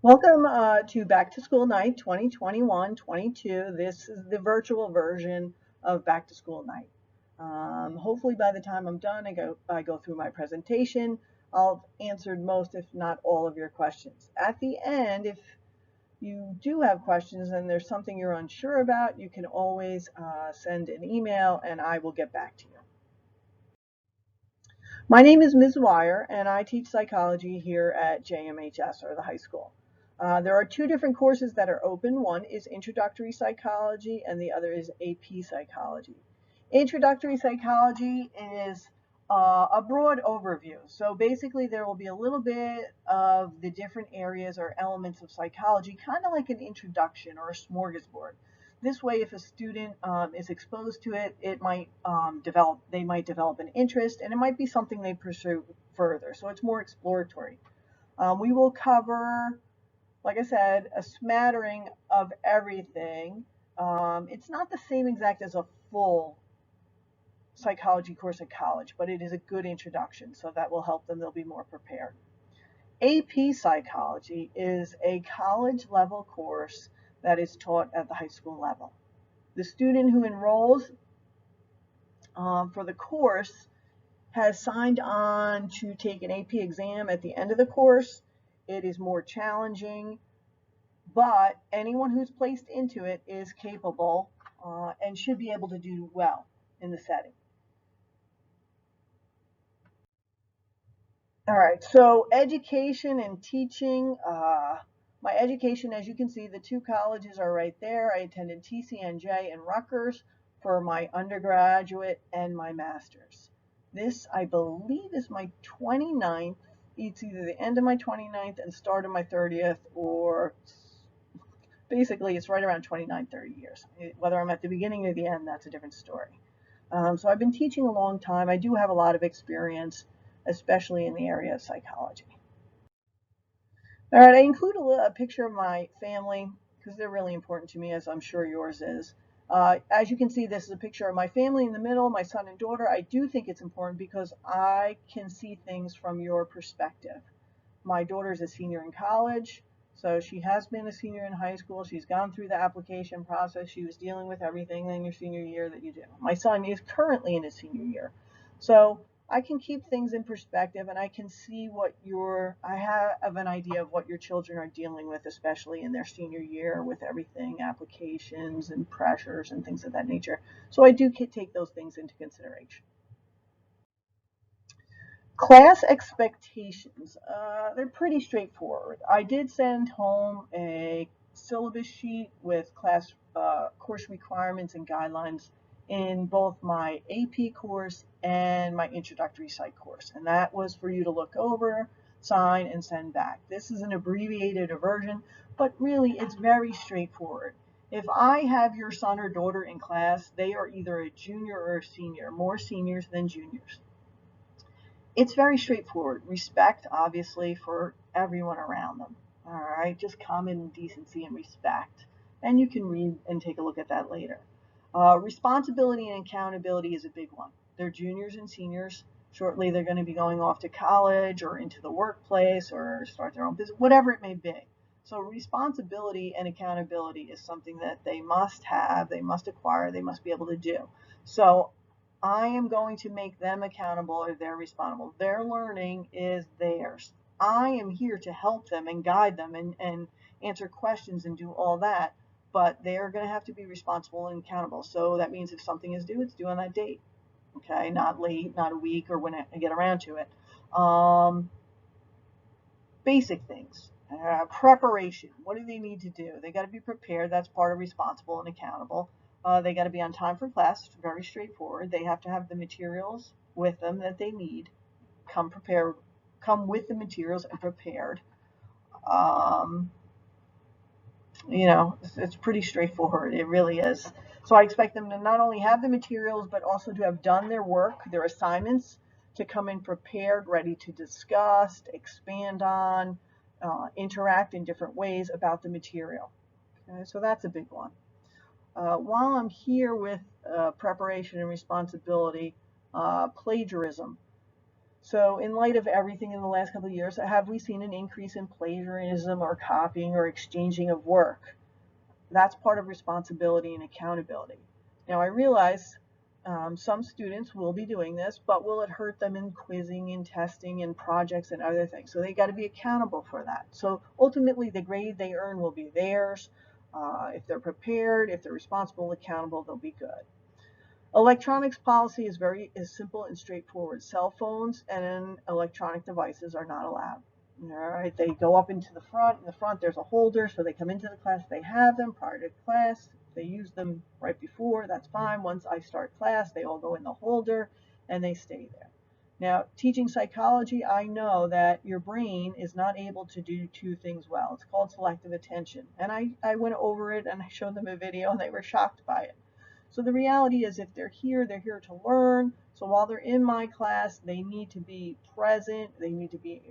Welcome to Back to School Night 2021-22. This is the virtual version of Back to School Night. Hopefully by the time I'm done, I go through my presentation, I'll have answered most, if not all, of your questions. At the end, if you do have questions and there's something you're unsure about, you can always send an email and I will get back to you. My name is Ms. Wire, and I teach psychology here at JMHS, or the high school. There are two different courses that are open. One is Introductory Psychology, and the other is AP Psychology. Introductory Psychology is a broad overview. So basically, there will be a little bit of the different areas or elements of psychology, kind of like an introduction or a smorgasbord. This way, if a student is exposed to it, they might develop an interest, and it might be something they pursue further. So it's more exploratory. We will cover, like I said, a smattering of everything. It's not the same exact as a full psychology course at college, but it is a good introduction, so that will help them. They'll be more prepared. AP Psychology is a college level course that is taught at the high school level. The student who enrolls for the course has signed on to take an AP exam at the end of the course. It is more challenging, but anyone who's placed into it is capable and should be able to do well in the setting. All right, so education and teaching. My education, as you can see, the two colleges are right there. I attended TCNJ and Rutgers for my undergraduate and my master's. This, I believe, is my 29th. It's either the end of my 29th and start of my 30th, or basically it's right around 29, 30 years. Whether I'm at the beginning or the end, that's a different story. So I've been teaching a long time. I do have a lot of experience, especially in the area of psychology. All right, I include a picture of my family because they're really important to me, as I'm sure yours is. As you can see, this is a picture of my family in the middle, my son and daughter. I do think it's important because I can see things from your perspective. My daughter is a senior in college, so she has been a senior in high school. She's gone through the application process. She was dealing with everything in your senior year that you do. My son is currently in his senior year. So I can keep things in perspective, and I can see I have an idea of what your children are dealing with, especially in their senior year with everything, applications and pressures and things of that nature. So I do take those things into consideration. Class expectations, they're pretty straightforward. I did send home a syllabus sheet with class course requirements and guidelines in both my AP course and my introductory psych course. And that was for you to look over, sign, and send back. This is an abbreviated version, but really it's very straightforward. If I have your son or daughter in class, they are either a junior or a senior, more seniors than juniors. It's very straightforward. Respect, obviously, for everyone around them. All right, just common decency and respect. And you can read and take a look at that later. Responsibility and accountability is a big one. They're juniors and seniors. Shortly, they're going to be going off to college or into the workplace or start their own business, whatever it may be. So, responsibility and accountability is something that they must have, they must acquire, they must be able to do. So, I am going to make them accountable, or they're responsible. Their learning is theirs. I am here to help them and guide them and answer questions and do all that, but they're going to have to be responsible and accountable. So that means if something is due, it's due on that date. Okay, not late, not a week, or when I get around to it. Um, Basic things. Preparation. What do they need to do? They got to be prepared. That's part of responsible and accountable. They got to be on time for class. Very straightforward. They have to have the materials with them that they need. Come prepared. Come with the materials and prepared. Um, it's pretty straightforward. It really is. So I expect them to not only have the materials, but also to have done their work, their assignments, to come in prepared, ready to discuss, expand on, interact in different ways about the material. Okay, so that's a big one. While I'm here with preparation and responsibility, plagiarism. So in light of everything in the last couple of years, have we seen an increase in plagiarism or copying or exchanging of work? That's part of responsibility and accountability. Now, I realize some students will be doing this, but will it hurt them in quizzing and testing and projects and other things? So they got to be accountable for that. So ultimately, the grade they earn will be theirs. If they're prepared, if they're responsible, accountable, they'll be good. Electronics policy is simple and straightforward. Cell phones and electronic devices are not allowed. All right, they go up into the front. In the front, there's a holder, so they come into the class. They have them prior to class. If they use them right before, that's fine. Once I start class, they all go in the holder and they stay there. Now, teaching psychology, I know that your brain is not able to do two things well. It's called selective attention. And I went over it and I showed them a video and they were shocked by it. So the reality is if they're here to learn. So while they're in my class, they need to be present, they need to be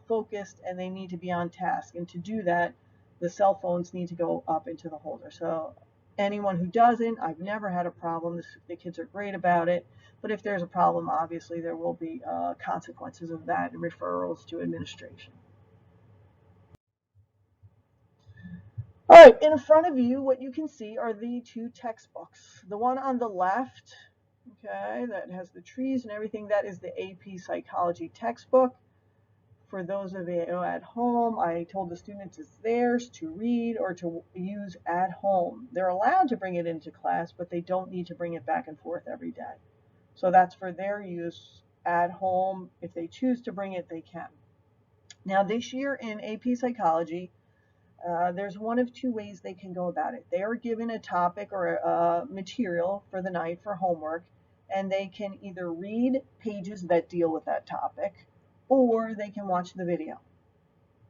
focused, and they need to be on task. And to do that, the cell phones need to go up into the holder. So anyone who doesn't, I've never had a problem. The kids are great about it. But if there's a problem, obviously there will be consequences of that and referrals to administration. All right, in front of you, what you can see are the two textbooks. The one on the left, okay, that has the trees and everything, that is the AP Psychology textbook. For those of you at home, I told the students it's theirs to read or to use at home. They're allowed to bring it into class, but they don't need to bring it back and forth every day. So that's for their use at home. If they choose to bring it, they can. Now, this year in AP Psychology, there's one of two ways they can go about it. They are given a topic or a material for the night for homework, and they can either read pages that deal with that topic, or they can watch the video.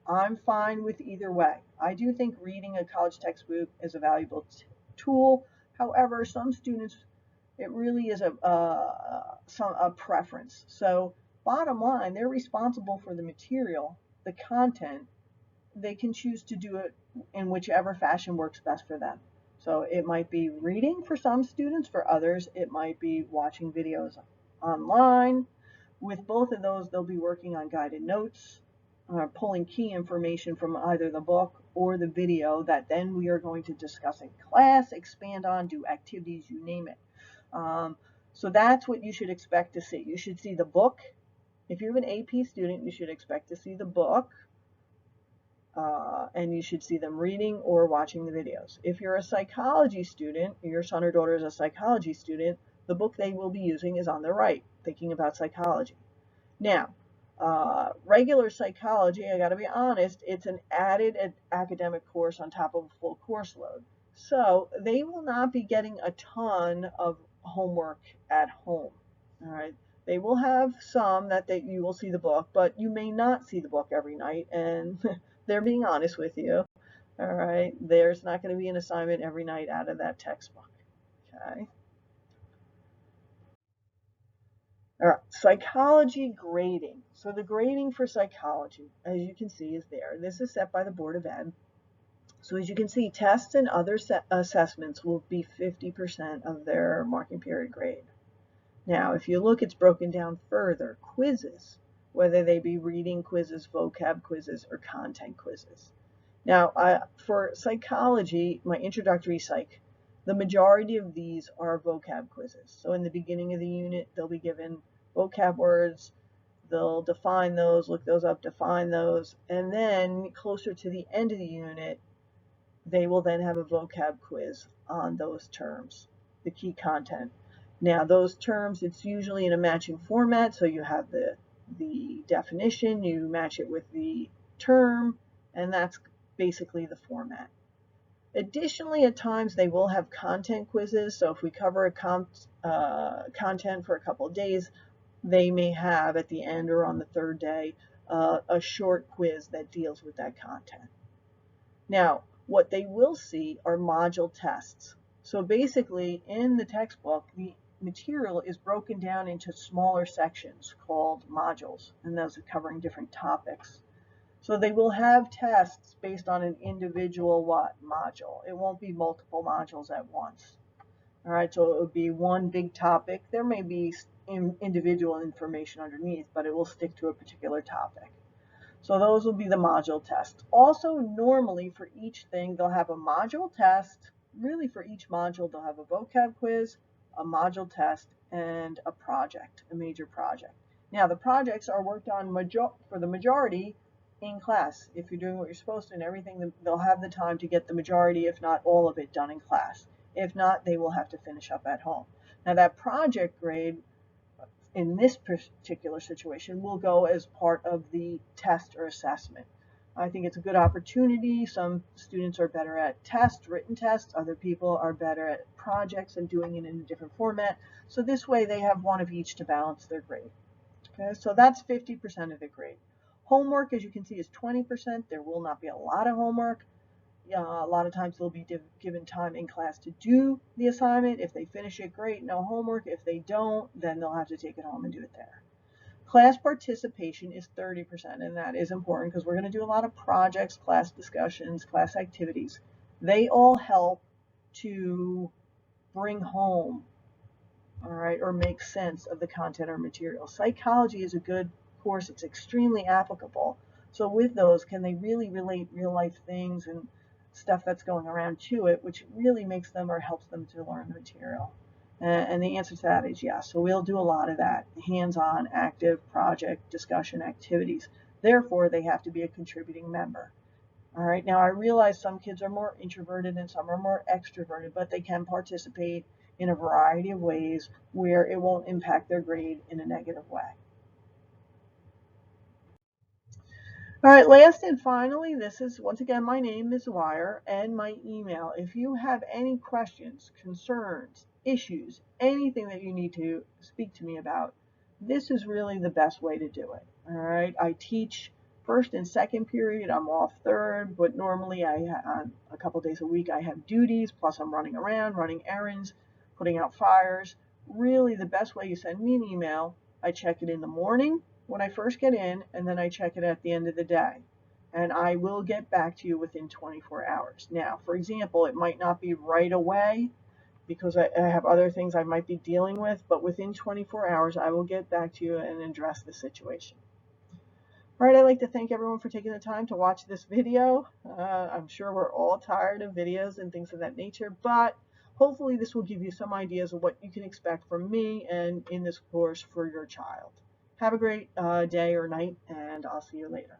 I'm fine with either way. I do think reading a college textbook is a valuable tool. However, some students, it really is a preference. So bottom line, they're responsible for the material, the content. They can choose to do it in whichever fashion works best for them. So it might be reading for some students, for others it might be watching videos online. With both of those, they'll be working on guided notes, pulling key information from either the book or the video that then we are going to discuss in class, expand on, do activities, you name it. So that's what you should expect to see. You should see the book. If you're an AP student, you should expect to see the book. And you should see them reading or watching the videos. If you're a psychology student, your son or daughter is a psychology student, the book they will be using is on the right, thinking about psychology. Now, regular psychology, I got to be honest, it's an added academic course on top of a full course load. So they will not be getting a ton of homework at home. All right. They will have some that you will see the book, but you may not see the book every night, and they're being honest with you. All right. There's not going to be an assignment every night out of that textbook. Okay. All right, psychology grading. So the grading for psychology, as you can see, is there. This is set by the Board of Ed. So as you can see, tests and other assessments will be 50% of their marking period grade. Now, if you look, it's broken down further. Quizzes, whether they be reading quizzes, vocab quizzes, or content quizzes. Now, for psychology, my introductory psych, the majority of these are vocab quizzes. So in the beginning of the unit, they'll be given vocab words. They'll define those, look those up, define those. And then closer to the end of the unit, they will then have a vocab quiz on those terms, the key content. Now, those terms, it's usually in a matching format. So you have the definition, you match it with the term, and that's basically the format. Additionally, at times they will have content quizzes. So if we cover a content for a couple of days, they may have at the end or on the third day a short quiz that deals with that content. Now, what they will see are module tests. So basically, in the textbook, the material is broken down into smaller sections called modules, and those are covering different topics. So they will have tests based on an individual module. It won't be multiple modules at once. All right, so it would be one big topic. There may be individual information underneath, but it will stick to a particular topic. So those will be the module tests. Also, normally for each thing, they'll have a module test. Really, for each module, they'll have a vocab quiz, a module test, and a project, a major project. Now, the projects are worked on for the majority in class. If you're doing what you're supposed to and everything, they'll have the time to get the majority, if not all of it, done in class. If not, they will have to finish up at home. Now, that project grade in this particular situation will go as part of the test or assessment. I think it's a good opportunity. Some students are better at tests, written tests. Other people are better at projects and doing it in a different format. So this way they have one of each to balance their grade. Okay, so that's 50% of the grade. Homework, as you can see, is 20%. There will not be a lot of homework. A lot of times they'll be given time in class to do the assignment. If they finish it, great, no homework. If they don't, then they'll have to take it home and do it there. Class participation is 30%, and that is important because we're going to do a lot of projects, class discussions, class activities. They all help to bring home, all right, or make sense of the content or material. Psychology is a good course. It's extremely applicable. So with those, can they really relate real life things and stuff that's going around to it, which really makes them or helps them to learn the material? And the answer to that is yes. So we'll do a lot of that, hands-on, active, project, discussion activities. Therefore, they have to be a contributing member. All right, now I realize some kids are more introverted and some are more extroverted, but they can participate in a variety of ways where it won't impact their grade in a negative way. All right, last and finally, this is once again my name, Ms. Wire, and my email. If you have any questions, concerns, issues, anything that you need to speak to me about, this is really the best way to do it. All right, I teach first and second period. I'm off third, but normally a couple days a week I have duties, plus I'm running around, running errands, putting out fires. Really, the best way you send me an email, I check it in the morning when I first get in, and then I check it at the end of the day. And I will get back to you within 24 hours. Now, for example, it might not be right away because I have other things I might be dealing with, but within 24 hours, I will get back to you and address the situation. All right, I'd like to thank everyone for taking the time to watch this video. I'm sure we're all tired of videos and things of that nature, but hopefully this will give you some ideas of what you can expect from me and in this course for your child. Have a great day or night, and I'll see you later.